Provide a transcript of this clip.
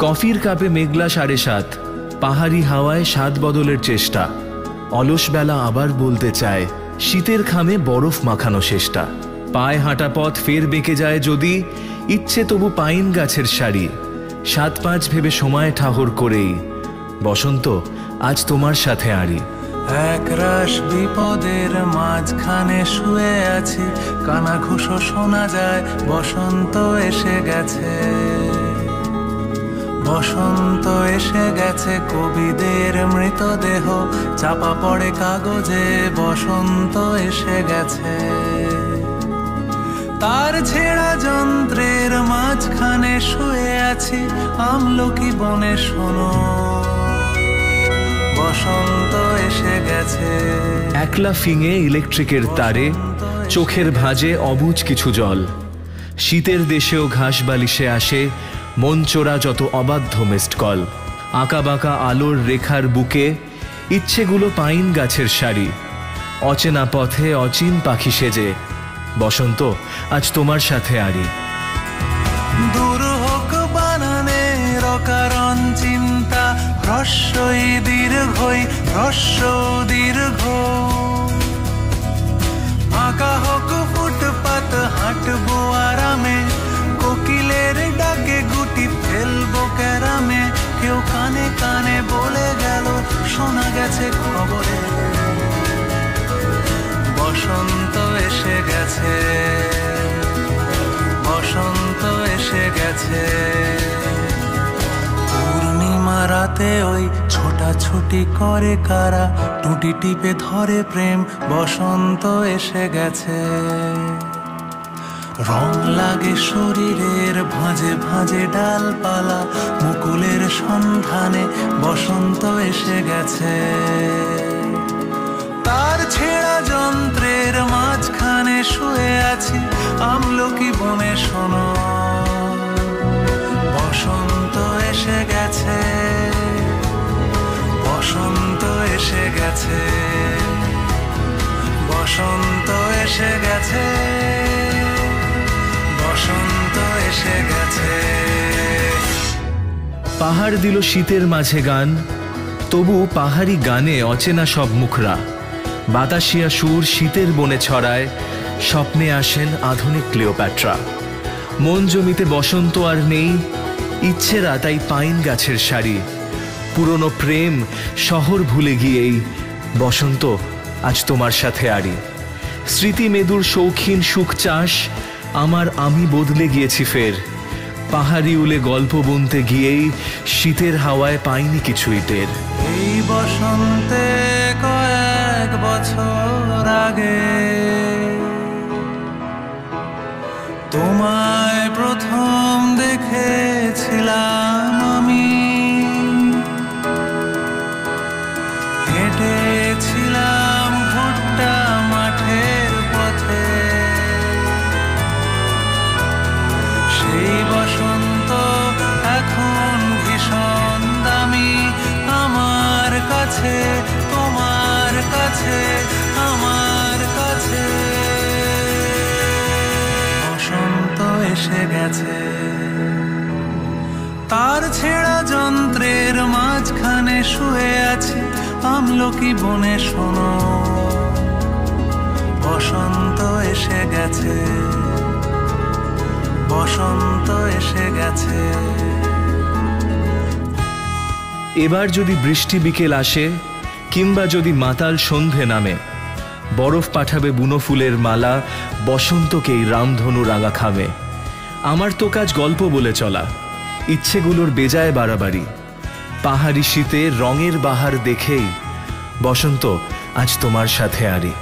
কফির কাপে মেঘলা 7:30, পাহাড়ি হাওয়ায় স্বাদ বদলের চেষ্টা। অলস বেলা আবার বলতে চায়, শীতের খামে বরফ মাখানো শেষটা। পায়ে হাঁটা পথ ফের বেঁকে যায় যদি, ইচ্ছে তবু পাইন গাছের সারি। 7-5 ভেবে সময় ঠাহর করেই, বসন্ত আজ তোমার সাথে আড়ি। একরাশ বিপদের মাঝখানে শুয়ে আছি, কানাঘুষো শোনা যায়, বসন্ত এসে গেছে। বসন্ত এসে গেছে, কবিদের মৃতদেহ চাপা পড়ে কাগজে, বসন্ত এসে গেছে। তার ছেঁড়া যন্ত্রের মাঝখানে শুয়ে আছি, আমলকি বনে শোনো, বসন্ত এসে গেছে। একলা ফিঙে ইলেকট্রিকের তারে, চোখের ভাঁজে অবুঝ কিছু জল। শীতের দেশেও ঘাস বালিশে আসে মন চোরা যত অবাধ্য মিসড কল। আঁকা বাঁকা আলোর রেখার বুকে ইচ্ছেগুলো পাইন গাছের সারি। অচেনা পথে অচিন পাখি সেজে, বসন্ত আজ তোমার সাথে আড়ি। দূর হোক বানানের অকারণ চিন্তা, হ্রস্বই দীর্ঘই হ্রস্ব দীর্ঘ। আঁকা হোক ফুটপাত, হাঁটবো আরামে, কোকিলের ডাকে গুটি ফেলবো ক্যারামে। কেউ কানে কানে বলে গেল, শোনা গেছে খবরে, বসন্ত এসে গেছে, বসন্ত এসে গেছে। পূর্ণিমা রাতে ওই ছোটাছুটি করে কারা, টুটি টিপে ধরে প্রেম, বসন্ত এসে গেছে। রং লাগে শরীরের ভাঁজে ভাঁজে ডালপালা, মুকুলের সন্ধানে বসন্ত এসে গেছে। তার ছেঁড়া যন্ত্রের মাঝখানে শুয়ে আছি, আমলকি বনে শোনো, বসন্ত এসে গেছে, বসন্ত এসে গেছে, বসন্ত এসে গেছে, বসন্ত এসে গেছে। পাহাড় দিল শীতের মাঝে গান, তবু পাহাড়ি গানে অচেনা সব মুখরা। বাতাসিয়া সুর শীতের বনে ছড়ায়, স্বপ্নে আসেন আধুনিক ক্লিওপ্যাট্রা। মন জমিতে বসন্ত আর নেই, ইচ্ছেরা তাই পাইন গাছের সারি। পুরনো প্রেম শহর ভুলে গিয়েই, বসন্ত আজ তোমার সাথে আড়ি। স্মৃতি মেদুর শৌখিন সুখ চাষ, আমার আমি বদলে গিয়েছি ফের। পাহাড়ি উলে গল্প বুনতে গিয়েই, শীতের হাওয়ায় পাইনি কিছুই টের। এই বসন্তে কয়েক বছর আগে তোমায় প্রথম দেখেছিলাম আমি। হেঁটেছিলাম ভুট্টা মাঠের পথে, সেই বসন্ত এখন ভীষণ দামি আমার কাছে, তোমার কাছে, আমার কাছে। বসন্ত এসে গেছে, তার ছেঁড়া যন্ত্রের মাঝখানে শুয়ে আছি, আমলকি বনে শোনো, বসন্ত এসে গেছে, বসন্ত এসে গেছে। এবার যদি বৃষ্টি বিকেল আসে, কিংবা যদি মাতাল সন্ধে নামে, বরফ পাঠাবে বুনো ফুলের মালা, বসন্তকেই রামধনু রাঙা খামে। আমার তো কাজ গল্প বলে চলা, ইচ্ছেগুলোর বেজায় বাড়াবাড়ি। পাহাড়ি শীতে রঙের বাহার দেখেই, বসন্ত আজ তোমার সাথে আড়ি।